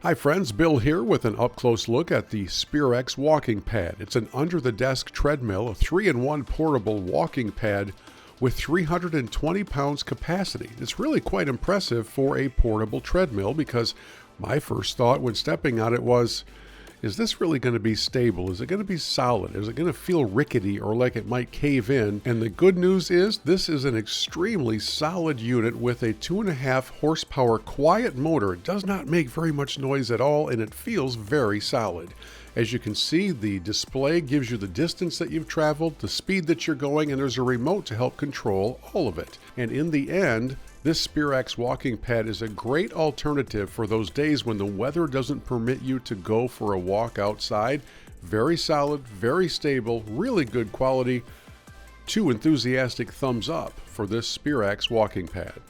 Hi friends, Bill here with an up-close look at the Sperax walking pad. It's an under-the-desk treadmill, a 3-in-1 portable walking pad with 320 pounds capacity. It's really quite impressive for a portable treadmill because my first thought when stepping on it was, is this really going to be stable? Is it going to be solid? Is it going to feel rickety or like it might cave in? And the good news is this is an extremely solid unit with a 2.5 horsepower quiet motor. It does not make very much noise at all and it feels very solid. As you can see, the display gives you the distance that you've traveled, the speed that you're going, and there's a remote to help control all of it. And in the end, this Sperax walking pad is a great alternative for those days when the weather doesn't permit you to go for a walk outside. Very solid, very stable, really good quality. 2 enthusiastic thumbs up for this Sperax walking pad.